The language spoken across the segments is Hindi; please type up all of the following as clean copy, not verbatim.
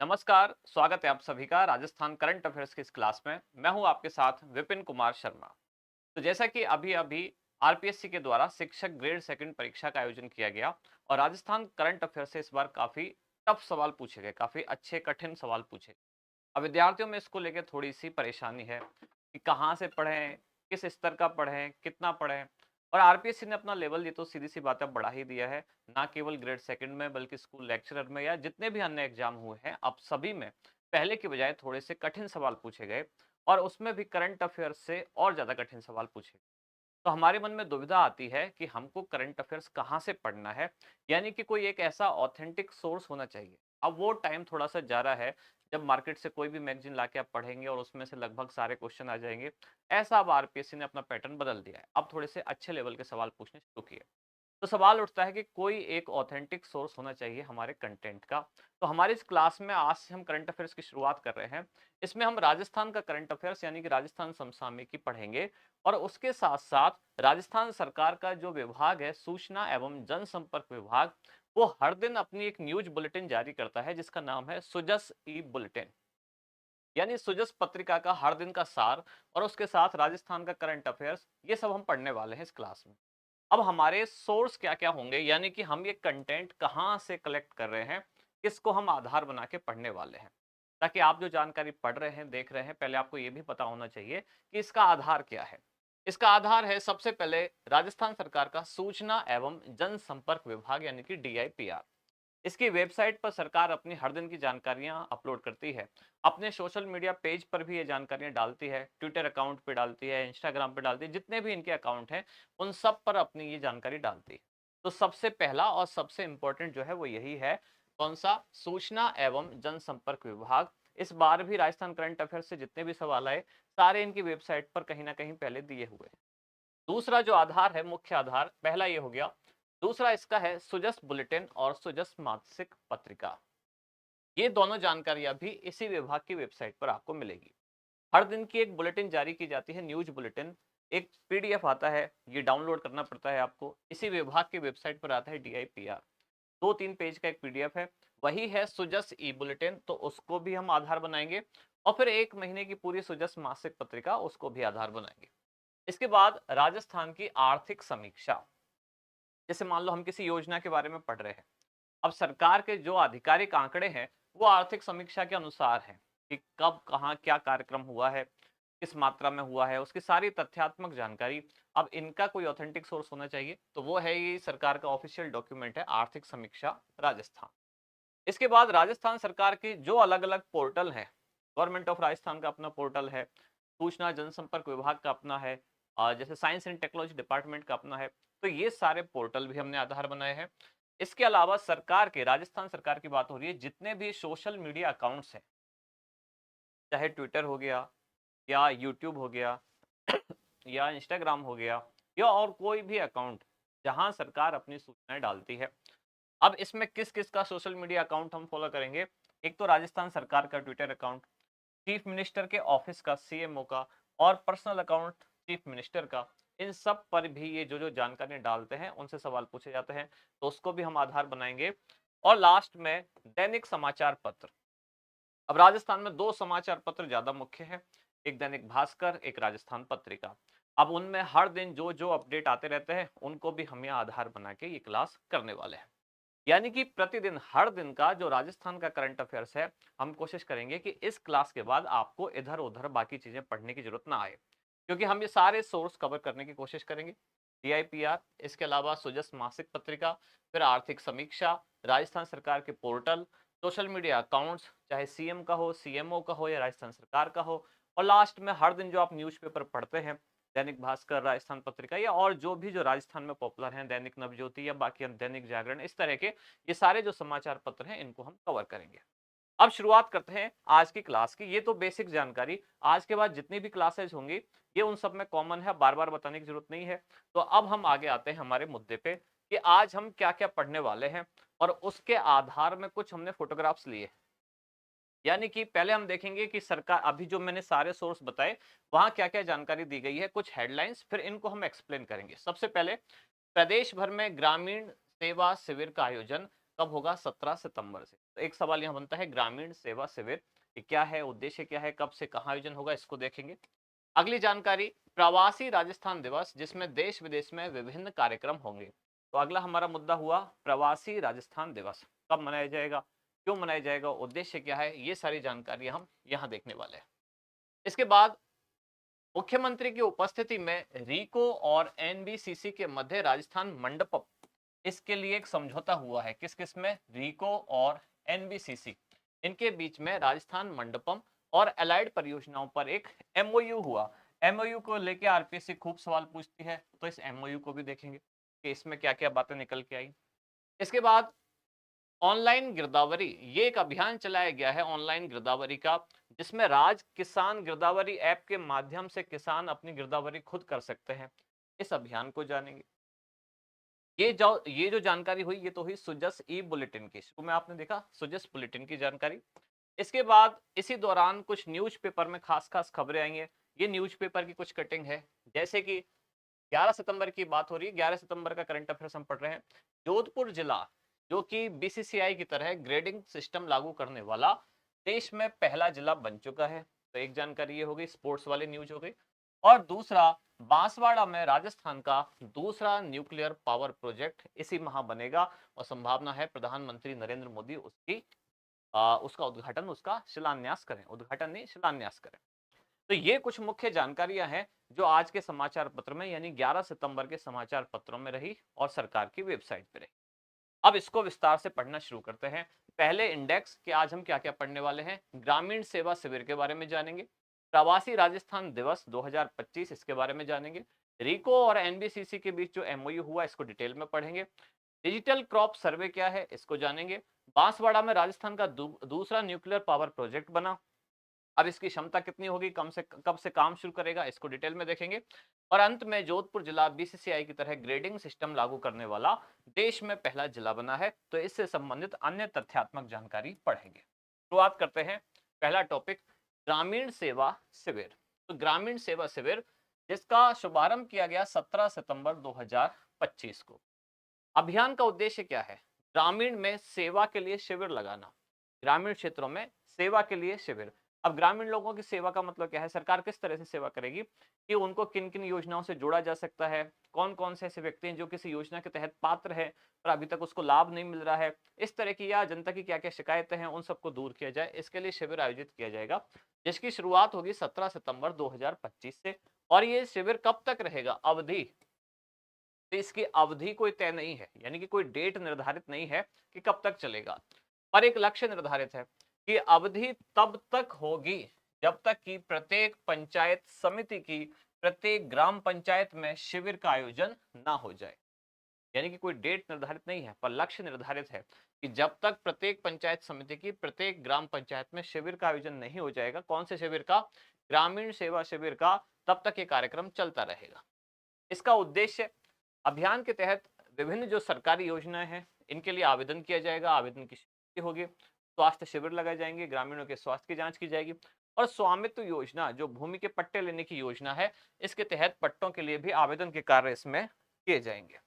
नमस्कार, स्वागत है आप सभी का राजस्थान करंट अफेयर्स की इस क्लास में। मैं हूं आपके साथ विपिन कुमार शर्मा। तो जैसा कि अभी-अभी आरपीएससी के द्वारा शिक्षक ग्रेड सेकंड परीक्षा का आयोजन किया गया और राजस्थान करंट अफेयर से इस बार काफी टफ सवाल पूछे गए, काफी अच्छे कठिन सवाल पूछे गए। अब विद्यार्थियों में इसको लेकर थोड़ी-सी परेशानी है कि कहाँ से पढ़ें, किस स्तर का पढ़ें, कितना पढ़ें और आरपीएससी ने अपना लेवल ये तो सीधी-सी बात है बढ़ा ही दिया है। ना केवल ग्रेड सेकंड में बल्कि स्कूल लेक्चरर में या जितने भी अन्य एग्जाम हुए हैं, अब सभी में पहले की बजाय थोड़े से कठिन सवाल पूछे गए और उसमें भी करंट अफेयर्स से और ज़्यादा कठिन सवाल पूछे। तो हमारे मन में दुविधा आती है कि हमको करंट अफेयर्स कहाँ से पढ़ना है, यानी कि कोई एक ऐसा ऑथेंटिक सोर्स होना चाहिए। अब वो टाइम थोड़ा-सा जा रहा है, जब मार्केट से कोई भी मैगज़ीन लाके आप पढ़ेंगे और उसमें से लगभग सारे क्वेश्चन आ जाएँगे। ऐसा अब आरपीएससी ने अपना पैटर्न बदल दिया है। अब थोड़े से अच्छे लेवल के सवाल पूछने शुरू किए। तो सवाल उठता है कि कोई एक ऑथेंटिक सोर्स होना चाहिए हमारे कंटेंट का। तो हमारी इस क्लास में आज से हम करंट अफेयर्स की शुरुआत कर रहे हैं। इसमें हम राजस्थान का करंट अफेयर्स यानी कि राजस्थान समसामयिकी पढ़ेंगे और उसके साथ-साथ राजस्थान सरकार का जो विभाग है सूचना एवं जनसंपर्क विभाग, वो हर दिन अपनी एक न्यूज़ बुलेटिन जारी करता है जिसका नाम है सुजस ई बुलेटिन। यानी सुजस पत्रिका का हर दिन का सार और उसके साथ राजस्थान का करंट अफेयर्स, ये सब हम पढ़ने वाले हैं इस क्लास में। अब हमारे सोर्स क्या-क्या होंगे, यानी कि हम ये कंटेंट कहाँ से कलेक्ट कर रहे हैं, किसको हम आधार बना के पढ़ने वाले हैं। ताकि आप जो जानकारी पढ़ रहे हैं, देख रहे हैं, पहले आपको ये भी पता होना चाहिए कि इसका आधार क्या है। इसका आधार है सबसे पहले राजस्थान सरकार का सूचना एवं जनसंपर्क विभाग यानी कि डीआईपीआर। इसकी वेबसाइट पर सरकार अपनी हर दिन की जानकारियां अपलोड करती है। अपने सोशल मीडिया पेज पर भी ये जानकारियां डालती है, ट्विटर अकाउंट पे डालती है, इंस्टाग्राम पे डालती है, जितने भी इनके अकाउंट हैं उन सब पर अपनी ये जानकारी डालती है। तो सबसे पहला और सबसे इंपॉर्टेंट जो है वो यही है, कौन सा? सूचना एवं जनसंपर्क विभाग। इस बार भी राजस्थान करंट अफेयर से जितने भी सवाल आए, सारे इनकी वेबसाइट पर कहीं ना कहीं पहले दिए हुए हैं। दूसरा जो आधार है, मुख्य आधार, पहला ये हो गया। दूसरा इसका है सुजस बुलेटिन और सुजस मासिक पत्रिका। ये दोनों जानकारियां भी इसी विभाग की वेबसाइट पर आपको मिलेगी। हर दिन की एक बुलेटिन जारी की जाती है, न्यूज बुलेटिन। एक पीडीएफ आता है, ये डाउनलोड करना पड़ता है आपको। इसी विभाग की वेबसाइट पर आता है डीआईपीआर। 2-3 पेज का एक पीडीएफ है। वही है सुजस ई बुलेटिन, तो उसको भी हम आधार बनाएंगे और फिर 1 महीने की पूरी सुजस मासिक पत्रिका, उसको भी आधार बनाएंगे। इसके बाद राजस्थान की आर्थिक समीक्षा। जैसे मान लो हम किसी योजना के बारे में पढ़ रहे हैं। अब सरकार के जो आधिकारिक आंकड़े हैं, वो आर्थिक समीक्षा के अनुसार हैं कि कब, कहाँ, क्या कार्यक्रम हुआ है, किस मात्रा में हुआ है, उसकी सारी तथ्यात्मक जानकारी। अब इनका कोई ऑथेंटिक सोर्स होना चाहिए, तो वो है ये सरकार का ऑफिशियल डॉक्यूमेंट है, आर्थिक समीक्षा राजस्थान। इसके बाद राजस्थान सरकार के जो अलग-अलग पोर्टल हैं, गवर्नमेंट ऑफ राजस्थान का अपना पोर्टल है, सूचना जनसंपर्क विभाग का अपना है, जैसे साइंस एंड टेक्नोलॉजी डिपार्टमेंट का अपना है, तो ये सारे पोर्टल भी हमने आधार बनाए हैं। इसके अलावा सरकार के, राजस्थान सरकार की बात हो रही है, जितने भी सोशल मीडिया अकाउंट्स हैं, चाहे ट्विटर हो गया या यूट्यूब हो गया या इंस्टाग्राम हो गया या और कोई भी अकाउंट जहां सरकार अपनी सूचनाएं डालती है। अब इसमें किस किस का सोशल मीडिया अकाउंट हम फॉलो करेंगे? एक तो राजस्थान सरकार का ट्विटर अकाउंट, चीफ मिनिस्टर के ऑफिस का, सीएमओ का, और पर्सनल अकाउंट चीफ मिनिस्टर का। इन सब पर भी ये जो जो जानकारी डालते हैं उनसे सवाल पूछे जाते हैं, तो उसको भी हम आधार बनाएंगे। और लास्ट में दैनिक समाचार पत्र। अब राजस्थान में दो समाचार पत्र ज्यादा मुख्य है, एक दैनिक भास्कर, एक राजस्थान पत्रिका। अब उनमें हर दिन जो जो अपडेट आते रहते हैं उनको भी हम यहाँ आधार बना के ये क्लास करने वाले हैं। यानी कि प्रतिदिन, हर दिन का जो राजस्थान का करंट अफेयर्स है, हम कोशिश करेंगे कि इस क्लास के बाद आपको इधर उधर बाकी चीजें पढ़ने की जरूरत ना आए, क्योंकि हम ये सारे सोर्स कवर करने की कोशिश करेंगे। डीआईपीआर, इसके अलावा सुजस मासिक पत्रिका, फिर आर्थिक समीक्षा, राजस्थान सरकार के पोर्टल, सोशल मीडिया अकाउंट्स, चाहे सीएम का हो, सीएमओ का हो या राजस्थान सरकार का हो, और लास्ट में हर दिन जो आप न्यूज़पेपर पढ़ते हैं, दैनिक भास्कर, राजस्थान पत्रिका या और जो भी जो राजस्थान में पॉपुलर हैं, दैनिक नवज्योति या बाकी हम दैनिक जागरण, इस तरह के ये सारे जो समाचार पत्र हैं इनको हम कवर करेंगे। अब शुरुआत करते हैं आज की क्लास की। ये तो बेसिक जानकारी, आज के बाद जितनी भी क्लासेज होंगी ये उन सब में कॉमन है, बार बार बताने की जरूरत नहीं है। तो अब हम आगे आते हैं हमारे मुद्दे पे कि आज हम क्या क्या पढ़ने वाले हैं और उसके आधार में कुछ हमने फोटोग्राफ्स लिए। यानी कि पहले हम देखेंगे कि सरकार, अभी जो मैंने सारे सोर्स बताए वहां क्या क्या जानकारी दी गई है, कुछ हेडलाइंस, फिर इनको हम एक्सप्लेन करेंगे। सबसे पहले, प्रदेश भर में ग्रामीण सेवा शिविर का आयोजन, कब होगा? 17 सितंबर से। तो एक सवाल यहाँ बनता है, ग्रामीण सेवा शिविर ये क्या है, उद्देश्य क्या है, कब से कहाँ आयोजन होगा, इसको देखेंगे। अगली जानकारी, प्रवासी राजस्थान दिवस, जिसमें देश विदेश में विभिन्न कार्यक्रम होंगे। तो अगला हमारा मुद्दा हुआ प्रवासी राजस्थान दिवस, कब मनाया जाएगा, क्यों मनाया जाएगा, उद्देश्य क्या है, ये सारी जानकारी हम यहाँ देखने वाले हैं। इसके बाद मुख्यमंत्री की उपस्थिति में रीको और एनबीसीसी के मध्य राजस्थान मंडपम, इसके लिए एक समझौता हुआ है। किस किस में? रीको और एनबीसीसी, इनके बीच में राजस्थान मंडपम और अलाइड परियोजनाओं पर एक एमओयू हुआ। एमओयू को लेकर आरपीएससी खूब सवाल पूछती है, तो इस एमओयू को भी देखेंगे कि इसमें क्या क्या बातें निकल के आई। इसके बाद ऑनलाइन गिरदावरी, ये एक अभियान चलाया गया है ऑनलाइन गिरदावरी का, जिसमें राज किसान गिरदावरी ऐप के माध्यम से किसान अपनी गिरदावरी खुद कर सकते हैं। इस अभियान को जानेंगे। ये जो जानकारी हुई, ये तो हुई सुजस ई बुलेटिन की, शुरू में आपने देखा सुजस बुलेटिन की जानकारी। इसके बाद इसी दौरान कुछ न्यूज़पेपर में खास खास खबरें आई हैं। ये न्यूज़पेपर की कुछ कटिंग है, जैसे कि 11 सितंबर की बात हो रही है, 11 सितंबर का करंट अफेयर्स हम पढ़ रहे हैं। जोधपुर जिला, जो कि बीसीसीआई की तरह ग्रेडिंग सिस्टम लागू करने वाला देश में पहला जिला बन चुका है। तो एक जानकारी ये हो गई, स्पोर्ट्स वाली न्यूज हो गई। और दूसरा, बांसवाड़ा में राजस्थान का दूसरा न्यूक्लियर पावर प्रोजेक्ट इसी माह बनेगा, और संभावना है प्रधानमंत्री नरेंद्र मोदी उसका उद्घाटन, उसका शिलान्यास करें, उद्घाटन नहीं शिलान्यास करें। तो ये कुछ मुख्य जानकारियां हैं जो आज के समाचार पत्र में, यानी 11 सितंबर के समाचार पत्रों में रही और सरकार की वेबसाइट पे रही। अब इसको विस्तार से पढ़ना शुरू करते हैं। पहले इंडेक्स कि आज हम क्या क्या पढ़ने वाले हैं। ग्रामीण सेवा शिविर के बारे में जानेंगे, प्रवासी राजस्थान दिवस 2025 इसके बारे में जानेंगे, रिको और एनबीसीसी के बीच जो एमओयू हुआ इसको डिटेल में पढ़ेंगे, डिजिटल क्रॉप सर्वे क्या है इसको जानेंगे, बांसवाड़ा में राजस्थान का दूसरा न्यूक्लियर पावर प्रोजेक्ट बना, अब इसकी क्षमता कितनी होगी, कब से काम शुरू करेगा, इसको डिटेल में देखेंगे। और अंत में जोधपुर जिला बीसीसीआई की तरह ग्रेडिंग सिस्टम लागू करने वाला देश में पहला जिला बना है, तो इससे संबंधित अन्य तथ्यात्मक जानकारी पढ़ेंगे। शुरुआत करते हैं। पहला टॉपिक, ग्रामीण सेवा शिविर। तो ग्रामीण सेवा शिविर, जिसका शुभारंभ किया गया 17 सितंबर 2025 को। अभियान का उद्देश्य क्या है? ग्रामीण में सेवा के लिए शिविर लगाना, ग्रामीण क्षेत्रों में सेवा के लिए शिविर। अब ग्रामीण लोगों की सेवा का मतलब क्या है, सरकार किस तरह से सेवा करेगी, कि उनको किन किन योजनाओं से जोड़ा जा सकता है, कौन कौन से ऐसे व्यक्ति हैं जो किसी योजना के तहत पात्र है पर अभी तक उसको लाभ नहीं मिल रहा है, इस तरह की, या जनता की क्या क्या शिकायतें हैं उन सबको दूर किया जाए, इसके लिए शिविर आयोजित किया जाएगा, जिसकी शुरुआत होगी 17 सितंबर 2025 से। और ये शिविर कब तक रहेगा, अवधि, तो इसकी अवधि कोई तय नहीं है, यानी कि कोई डेट निर्धारित नहीं है कि कब तक चलेगा, पर एक लक्ष्य निर्धारित है कि अवधि तब तक होगी जब तक कि प्रत्येक पंचायत समिति की, प्रत्येक ग्राम पंचायत में शिविर का आयोजन ना हो जाए। यानी कि कोई डेट निर्धारित नहीं है, पर लक्ष्य निर्धारित है कि जब तक प्रत्येक पंचायत समिति की, प्रत्येक ग्राम पंचायत में शिविर का आयोजन नहीं हो जाएगा, कौन से शिविर का, ग्रामीण सेवा शिविर का, तब तक ये कार्यक्रम चलता रहेगा। इसका उद्देश्य, अभियान के तहत विभिन्न जो सरकारी योजनाएं हैं इनके लिए आवेदन किया जाएगा, आवेदन की शुरुआत होगी, स्वास्थ्य शिविर लगाए जाएंगे, ग्रामीणों के स्वास्थ्य की जांच की जाएगी, और स्वामित्व योजना जो भूमि के पट्टे लेने की योजना है, इसके तहत पट्टों के लिए भी आवेदन के कार्य इसमें किए जाएंगे।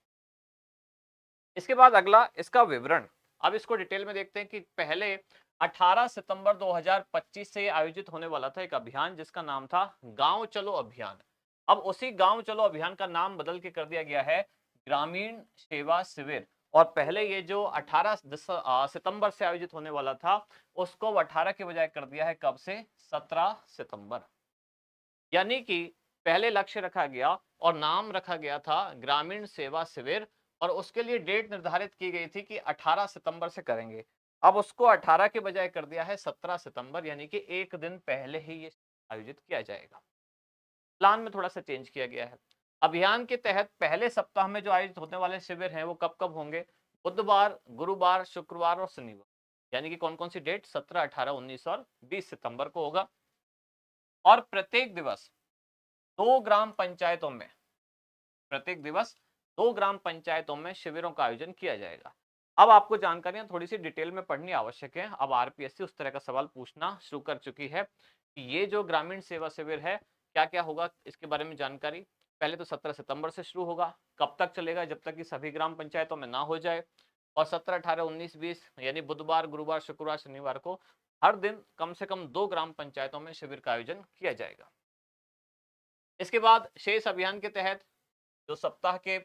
इसके बाद अगला इसका विवरण, अब इसको डिटेल में देखते हैं कि पहले 18 सितंबर 2025 से आयोजित होने वाला था एक अभियान जिसका नाम था गांव चलो अभियान। अब उसी गांव चलो अभियान का नाम बदल के कर दिया गया है ग्रामीण सेवा शिविर, और पहले ये जो 18 सितंबर से आयोजित होने वाला था उसको 18 के बजाय कर दिया है कब से, 17 सितंबर। यानी कि पहले लक्ष्य रखा गया और नाम रखा गया था ग्रामीण सेवा शिविर, और उसके लिए डेट निर्धारित की गई थी कि 18 सितंबर से करेंगे। अब उसको 18 के बजाय कर दिया है 17 सितंबर, यानी कि एक दिन पहले ही ये आयोजित किया जाएगा। प्लान में थोड़ा सा चेंज किया गया है। अभियान के तहत पहले सप्ताह में जो आयोजित होने वाले शिविर हैं वो कब कब होंगे, बुधवार, गुरुवार, शुक्रवार और शनिवार। यानी कि कौन कौन सी डेट, 17, 18, 19 और 20 सितंबर को होगा। और प्रत्येक दिवस दो ग्राम पंचायतों में, प्रत्येक दिवस दो ग्राम पंचायतों में शिविरों का आयोजन किया जाएगा। अब आपको जानकारियां थोड़ी सी डिटेल में पढ़नी आवश्यक है। अब आरपीएससी उस तरह का सवाल पूछना शुरू कर चुकी है कि ये जो ग्रामीण सेवा शिविर है क्या क्या होगा, इसके बारे में जानकारी। पहले तो 17 सितंबर से शुरू होगा, कब तक चलेगा, जब तक कि सभी ग्राम पंचायतों में ना हो जाए। और 17, 18, 19, 20 यानी बुधवार, गुरुवार, शुक्रवार, शनिवार को हर दिन कम से कम 2 ग्राम पंचायतों में शिविर का आयोजन किया जाएगा। इसके बाद शेष अभियान के तहत जो सप्ताह के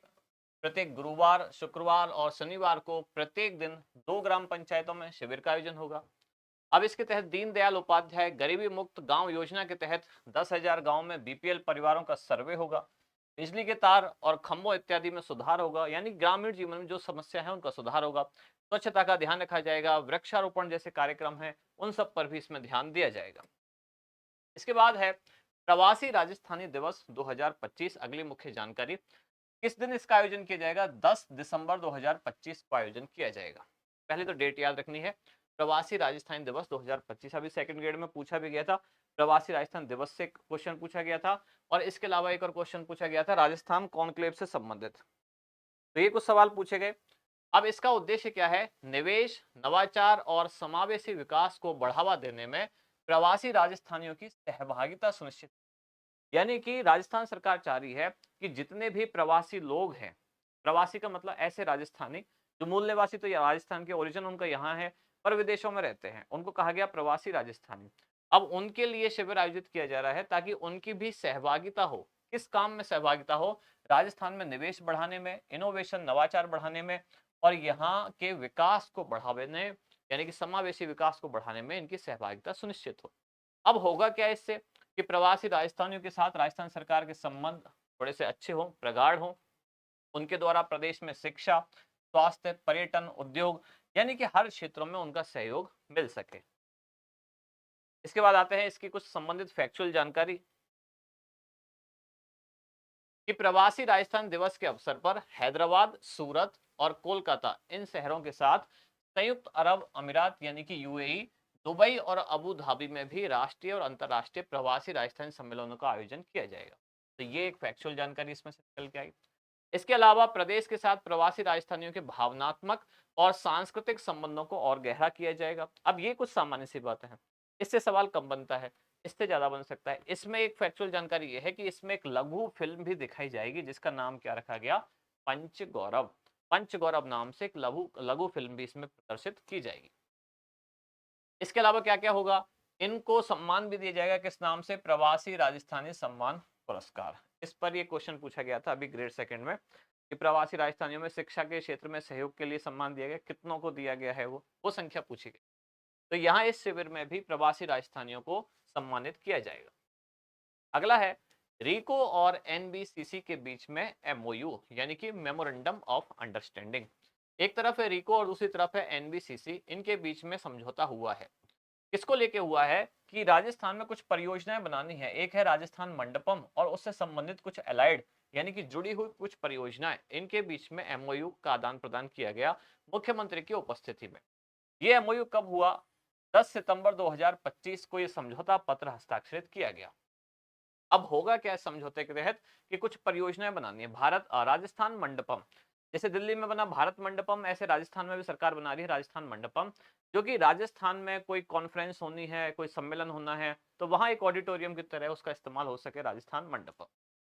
प्रत्येक गुरुवार, शुक्रवार और शनिवार को प्रत्येक दिन 2 ग्राम पंचायतों में शिविर का आयोजन होगा। अब इसके तहत दीनदयाल उपाध्याय गरीबी मुक्त गांव योजना के तहत 10,000 गांव में बीपीएल परिवारों का सर्वे होगा। बिजली के तार और खंभों इत्यादि में सुधार होगा, यानी ग्रामीण जीवन में जो समस्या है उनका सुधार होगा। स्वच्छता का ध्यान रखा जाएगा, वृक्षारोपण जैसे कार्यक्रम हैं उन सब पर भी इसमें ध्यान दिया जाएगा। इसके बाद है प्रवासी राजस्थानी दिवस 2025। अगली मुख्य जानकारी, किस दिन इसका आयोजन किया जाएगा? 10 दिसंबर 2025 को आयोजन किया जाएगा। पहले तो डेट याद रखनी है, प्रवासी राजस्थानी दिवस 2025। अभी सेकंड ग्रेड में पूछा भी गया था, प्रवासी राजस्थान दिवस से क्वेश्चन पूछा गया था, और इसके अलावा एक और क्वेश्चन पूछा गया था राजस्थान कॉन्क्लेव से संबंधित। तो ये कुछ सवाल पूछे गए। अब इसका उद्देश्य क्या है? निवेश, नवाचार और समावेशी विकास को बढ़ावा देने में प्रवासी राजस्थानियों की सहभागिता सुनिश्चित, यानी कि राजस्थान सरकार चाह रही है कि जितने भी प्रवासी लोग हैं, प्रवासी का मतलब ऐसे राजस्थानी जो मूल निवासी तो राजस्थान के ओरिजिन उनका यहाँ है पर विदेशों में रहते हैं, उनको कहा गया प्रवासी राजस्थानी। अब उनके लिए शिविर आयोजित किया जा रहा है ताकि उनकी भी सहभागिता हो। किस काम में सहभागिता हो? राजस्थान में निवेश बढ़ाने में, इनोवेशन नवाचार बढ़ाने में, और यहाँ के विकास को बढ़ाने, यानी कि समावेशी विकास को बढ़ाने में इनकी सहभागिता सुनिश्चित हो। अब होगा क्या इससे कि प्रवासी राजस्थानियों के साथ राजस्थान सरकार के संबंध थोड़े से अच्छे हों, प्रगाढ़ हों। उनके द्वारा प्रदेश में शिक्षा, स्वास्थ्य, पर्यटन, उद्योग, यानी कि हर क्षेत्रों में उनका सहयोग मिल सके। इसके बाद आते हैं इसकी कुछ संबंधित फैक्चुअल जानकारी कि प्रवासी राजस्थान दिवस के अवसर पर हैदराबाद, सूरत और कोलकाता इन शहरों के साथ संयुक्त अरब अमीरात यानी कि यूएई, दुबई और अबू धाबी में भी राष्ट्रीय और अंतर्राष्ट्रीय प्रवासी राजस्थान सम्मेलनों का आयोजन किया जाएगा। तो ये एक फैक्चुअल जानकारी इसमें से निकल के आई। इसके अलावा प्रदेश के साथ प्रवासी राजस्थानियों के भावनात्मक और सांस्कृतिक संबंधों को और गहरा किया जाएगा। अब ये कुछ सामान्य सी बातें हैं, इससे सवाल कम बनता है, इससे ज्यादा बन सकता है। इसमें एक फैक्चुअल जानकारी ये है कि इसमें एक लघु फिल्म भी दिखाई जाएगी जिसका नाम क्या रखा गया? पंचगौरव। पंचगौरव नाम से एक लघु लघु फिल्म भी इसमें प्रदर्शित की जाएगी। इसके अलावा क्या क्या होगा? इनको सम्मान भी दिया जाएगा, किस नाम से? प्रवासी राजस्थानी सम्मान पुरस्कार। इस पर ये क्वेश्चन पूछा गया था अभी ग्रेड सेकंड में कि प्रवासी राजस्थानियों में शिक्षा के क्षेत्र में सहयोग के लिए सम्मान दिया गया, कितनों को दिया गया है वो संख्या पूछी गई। तो यहाँ इस शिविर में भी प्रवासी राजस्थानियों को सम्मानित किया जाएगा। अगला है रिको और एनबीसीसी के बीच में एमओयू यानी कि मेमोरेंडम ऑफ अंडरस्टैंडिंग। एक तरफ है रिको और दूसरी तरफ है एनबीसीसी, इनके बीच में समझौता हुआ है। किसको लेके हुआ है? कि राजस्थान में कुछ परियोजनाएं बनानी है। एक है राजस्थान मंडपम और उससे संबंधित कुछ एलाइड यानी कि जुड़ी हुई कुछ परियोजनाएं, इनके बीच में एमओयू का आदान प्रदान किया गया मुख्यमंत्री की उपस्थिति में। ये एमओयू कब हुआ? 10 सितंबर 2025 को ये समझौता पत्र हस्ताक्षरित किया गया। अब होगा क्या इस समझौते के तहत कि कुछ परियोजनाएं बनानी है। राजस्थान मंडपम, जैसे दिल्ली में बना भारत मंडपम, ऐसे राजस्थान में भी सरकार बना रही है राजस्थान मंडपम, जो कि राजस्थान में कोई कॉन्फ्रेंस होनी है, कोई सम्मेलन होना है, तो वहां एक ऑडिटोरियम की तरह उसका इस्तेमाल हो सके, राजस्थान मंडपम।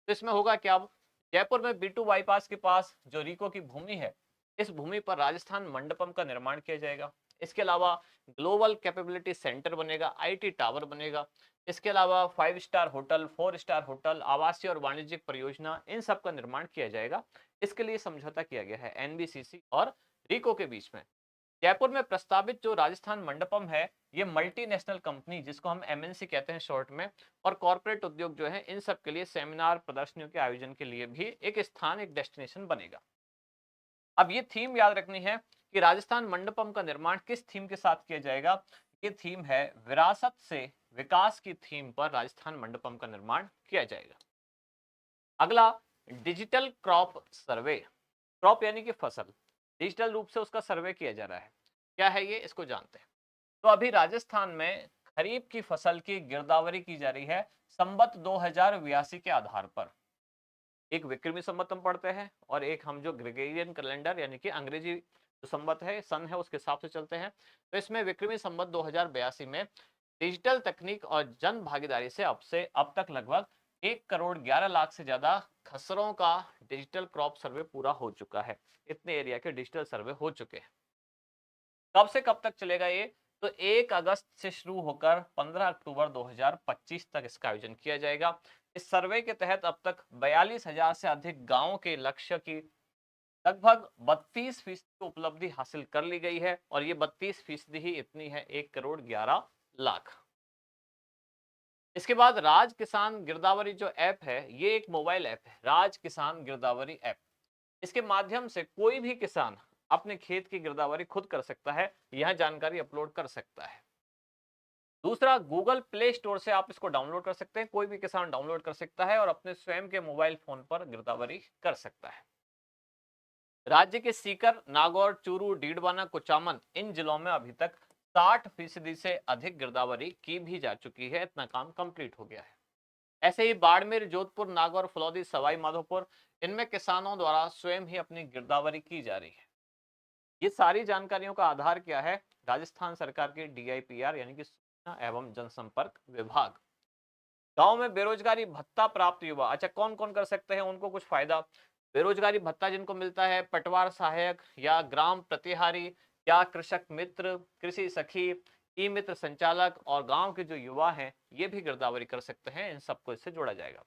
तो इसमें होगा क्या? अब जयपुर में B2 बाईपास के पास जो रिको की भूमि है, इस भूमि पर राजस्थान मंडपम का निर्माण किया जाएगा। इसके अलावा ग्लोबल कैपेबिलिटी सेंटर बनेगा, IT टावर बनेगा। इसके अलावा 5 स्टार होटल, 4 स्टार होटल, आवासीय और वाणिज्यिक परियोजना, इन सब का निर्माण किया जाएगा। इसके लिए समझौता किया गया है एनबीसीसी और रिको के बीच में। जयपुर में प्रस्तावित जो राजस्थान मंडपम है, ये मल्टीनेशनल कंपनी, जिसको हम एमएनसी कहते हैं शॉर्ट में, और कॉर्पोरेट उद्योग जो है, इन सब के लिए सेमिनार, प्रदर्शनियों के आयोजन के लिए भी एक स्थान, एक डेस्टिनेशन बनेगा। अब ये थीम याद रखनी है कि राजस्थान मंडपम का निर्माण किस थीम के साथ किया जाएगा? ये थीम है विरासत से विकास की थीम पर राजस्थान मंडपम का निर्माण किया जाएगा। अगला डिजिटल क्रॉप सर्वे। क्रॉप यानी कि फसल, डिजिटल रूप से उसका सर्वे किया जा रहा है। क्या है ये? इसको जानते हैं। तो अभी राजस्थान में खरीफ की फसल की गिरदावरी की जा रही है संवत 2082 के आधार पर। एक विक्रमी संवत हम पढ़ते हैं और एक हम जो ग्रेगोरियन कैलेंडर यानी कि अंग्रेजी जो संवत है, सन है, उसके हिसाब से चलते हैं। तो इसमें विक्रमी संवत 2082 में डिजिटल तकनीक और जन भागीदारी से अब तक लगभग 1,11,00,000 से ज्यादा खसरों का डिजिटल क्रॉप सर्वे पूरा हो चुका है। इतने एरिया के डिजिटल सर्वे हो चुके हैं। कब से कब तक चलेगा ये? तो 1 अगस्त से शुरू होकर 15 अक्टूबर 2025 तक इसका आयोजन किया जाएगा। इस सर्वे के तहत अब तक 42,000 से अधिक गांवों के लक्ष्य की लगभग 32% उपलब्धि हासिल कर ली गई है और ये 32% ही इतनी है 1,11,00,000। इसके बाद राज किसान गिरदावरी जो ऐप है, ये एक मोबाइल ऐप है, राज किसान गिरदावरी ऐप। इसके माध्यम से कोई भी किसान अपने खेत की गिरदावरी खुद कर सकता है, यह जानकारी अपलोड कर सकता है। दूसरा, गूगल प्ले स्टोर से आप इसको डाउनलोड कर सकते हैं, कोई भी किसान डाउनलोड कर सकता है और अपने स्वयं के मोबाइल फोन पर गिरदावरी कर सकता है। राज्य के सीकर, नागौर, चूरू, डीडवाना, कुचामन इन जिलों में अभी तक 60% से अधिक गिरदावरी की भी जा चुकी है, इतना काम कंप्लीट हो गया है। ऐसे ही बाड़मेर, जोधपुर, नागौर, फलौदी, सवाई माधोपुर इनमें किसानों द्वारा स्वयं ही अपनी गिरदावरी की जा रही है। ये सारी जानकारियों का आधार क्या है? राजस्थान सरकार के DIPR यानी कि सूचना एवं जनसंपर्क विभाग। गांव में बेरोजगारी भत्ता प्राप्त युवा, अच्छा कौन कौन कर सकते हैं, उनको कुछ फायदा। बेरोजगारी भत्ता जिनको मिलता है, पटवार सहायक या ग्राम प्रतिहारी या कृषक मित्र, कृषि सखी, ई मित्र संचालक और गांव के जो युवा हैं ये भी गिरदावरी कर सकते हैं, इन सबको इससे जोड़ा जाएगा।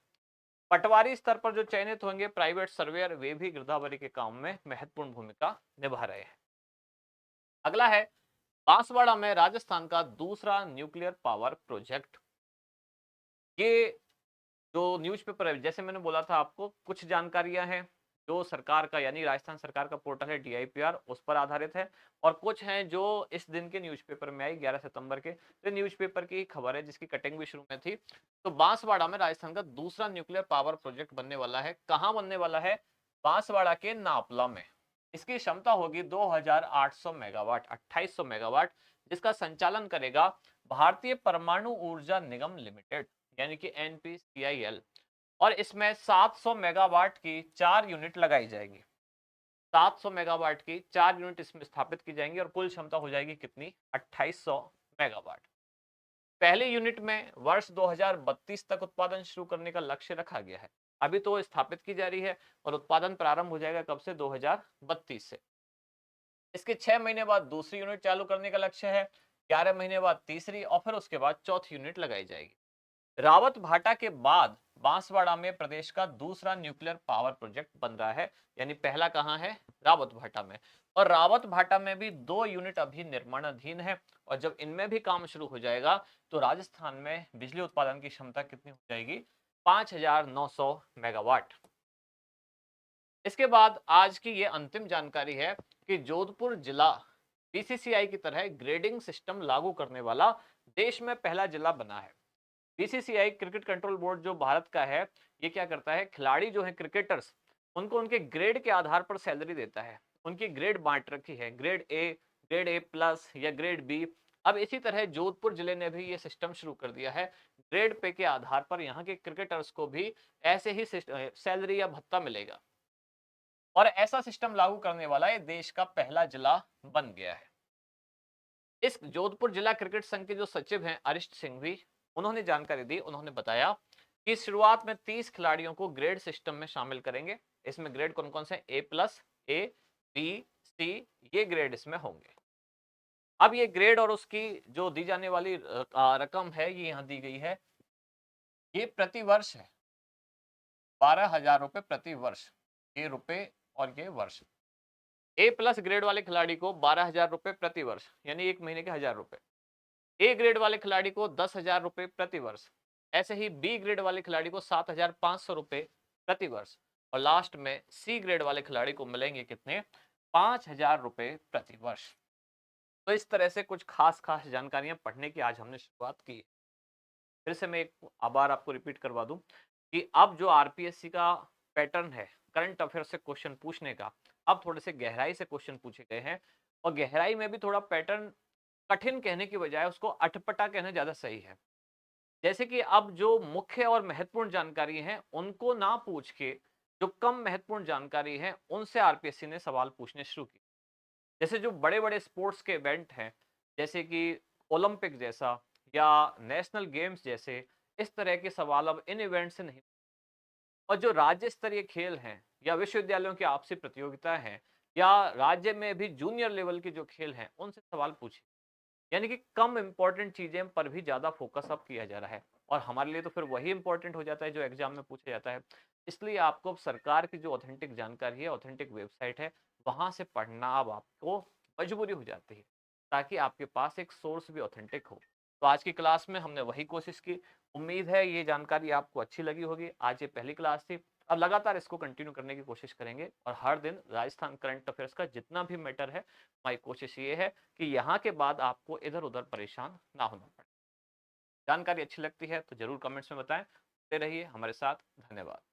पटवारी स्तर पर जो चयनित होंगे प्राइवेट सर्वेयर, वे भी गिरदावरी के काम में महत्वपूर्ण भूमिका निभा रहे हैं। अगला है बांसवाड़ा में राजस्थान का दूसरा न्यूक्लियर पावर प्रोजेक्ट। ये जो न्यूज़पेपर है, जैसे मैंने बोला था आपको, कुछ जानकारियां हैं जो सरकार का यानी राजस्थान सरकार का पोर्टल है DIPR उस पर आधारित है और कुछ हैं जो इस दिन के न्यूज़पेपर में आई 11 सितंबर के। तो न्यूज़पेपर की खबर है जिसकी कटिंग भी शुरू में थी। तो बांसवाड़ा में राजस्थान का दूसरा न्यूक्लियर पावर प्रोजेक्ट बनने वाला है। कहाँ बनने वाला है? बांसवाड़ा के नापला में। इसकी क्षमता होगी 2800 मेगावाट, 2800 मेगावाट, जिसका संचालन करेगा भारतीय परमाणु ऊर्जा निगम लिमिटेड यानी कि NPCIL। और इसमें 700 मेगावाट की 4 यूनिट लगाई जाएगी। 700 मेगावाट की 4 यूनिट इसमें स्थापित की जाएंगी और कुल क्षमता हो जाएगी कितनी? 2800 मेगावाट। पहले यूनिट में वर्ष 2032 तक उत्पादन शुरू करने का लक्ष्य रखा गया है। अभी तो स्थापित की जा रही है और उत्पादन प्रारंभ हो जाएगा कब से? 2032 से। इसके 6 महीने बाद दूसरी यूनिट चालू करने का लक्ष्य है, 11 महीने बाद तीसरी और फिर उसके बाद चौथी यूनिट लगाई जाएगी। रावत भाटा के बाद बांसवाड़ा में प्रदेश का दूसरा न्यूक्लियर पावर प्रोजेक्ट बन रहा है। यानी पहला कहां है? रावत भाटा में। और रावत भाटा में भी 2 यूनिट अभी निर्माणाधीन है और जब इनमें भी काम शुरू हो जाएगा तो राजस्थान में बिजली उत्पादन की क्षमता कितनी हो जाएगी? 5,900 मेगावाट। इसके बाद आज की ये अंतिम जानकारी है कि जोधपुर जिला BCCI की तरह ग्रेडिंग सिस्टम लागू करने वाला देश में पहला जिला बना है। BCCI क्रिकेट कंट्रोल बोर्ड जो भारत का है, ये क्या करता है? खिलाड़ी जो है क्रिकेटर्स, उनको उनके ग्रेड के आधार पर सैलरी देता है। उनकी ग्रेड बांट रखी है, ग्रेड A, ग्रेड A+ या ग्रेड B। अब इसी तरह जोधपुर जिले ने भी ये सिस्टम शुरू कर दिया है। ग्रेड पे के आधार पर यहाँ के क्रिकेटर्स को भी ऐसे ही सैलरी या भत्ता मिलेगा और ऐसा सिस्टम लागू करने वाला ये देश का पहला जिला बन गया है। इस जोधपुर जिला क्रिकेट संघ के जो सचिव हैं अरिष्ट सिंघवी, उन्होंने जानकारी दी। उन्होंने बताया कि शुरुआत में 30 खिलाड़ियों को ग्रेड सिस्टम में शामिल करेंगे। इसमें ग्रेड कौन कौन से? A+, A, B, C, ये ग्रेड इसमें होंगे। अब ये ग्रेड और उसकी जो दी जाने वाली रकम है ये यहाँ दी गई है। ये प्रति वर्ष है, 12,000 रुपए प्रति वर्ष। ये रुपए और ये वर्ष। A+ ग्रेड वाले खिलाड़ी को 12,000 रुपए प्रति वर्ष यानी 1 महीने के 1,000 रुपए। A ग्रेड वाले खिलाड़ी को 10,000 रुपए प्रति वर्ष। ऐसे ही B ग्रेड वाले खिलाड़ी को 7,500 रुपए प्रति वर्ष और लास्ट में C ग्रेड वाले खिलाड़ी को मिलेंगे कितने? 5,000 रुपए प्रति वर्ष। तो इस तरह से कुछ खास खास जानकारियां पढ़ने की आज हमने शुरुआत की। फिर से मैं एक बार आपको रिपीट करवा दूं कि अब जो RPSC का पैटर्न है करंट अफेयर से क्वेश्चन पूछने का, अब थोड़े से गहराई से क्वेश्चन पूछे गए हैं और गहराई में भी थोड़ा पैटर्न कठिन कहने की बजाय उसको अटपटा कहना ज्यादा सही है। जैसे कि अब जो मुख्य और महत्वपूर्ण जानकारी है उनको ना पूछ के जो कम महत्वपूर्ण जानकारी है उनसे RPSC ने सवाल पूछने शुरू किए। जैसे जो बड़े बड़े स्पोर्ट्स के इवेंट हैं, जैसे कि ओलंपिक जैसा या नेशनल गेम्स जैसे, इस तरह के सवाल अब इन इवेंट से नहीं और जो राज्य स्तरीय खेल हैं या विश्वविद्यालयों की आपसी प्रतियोगिता है या राज्य में भी जूनियर लेवल के जो खेल हैं उनसे सवाल पूछिए। यानी कि कम इंपॉर्टेंट चीजें पर भी ज्यादा फोकस अब किया जा रहा है और हमारे लिए तो फिर वही इंपॉर्टेंट हो जाता है जो एग्जाम में पूछा जाता है। इसलिए आपको अब सरकार की जो ऑथेंटिक जानकारी है, ऑथेंटिक वेबसाइट है, वहां से पढ़ना अब आपको मजबूरी हो जाती है ताकि आपके पास एक सोर्स भी ऑथेंटिक हो। तो आज की क्लास में हमने वही कोशिश की। उम्मीद है ये जानकारी आपको अच्छी लगी होगी। आज ये पहली क्लास थी। अब लगातार इसको कंटिन्यू करने की कोशिश करेंगे और हर दिन राजस्थान करंट अफेयर्स का जितना भी मैटर है, हमारी कोशिश ये है कि यहाँ के बाद आपको इधर-उधर परेशान ना होना पड़े। जानकारी अच्छी लगती है तो ज़रूर कमेंट्स में बताएँ। जुड़े रहिए हमारे साथ। धन्यवाद।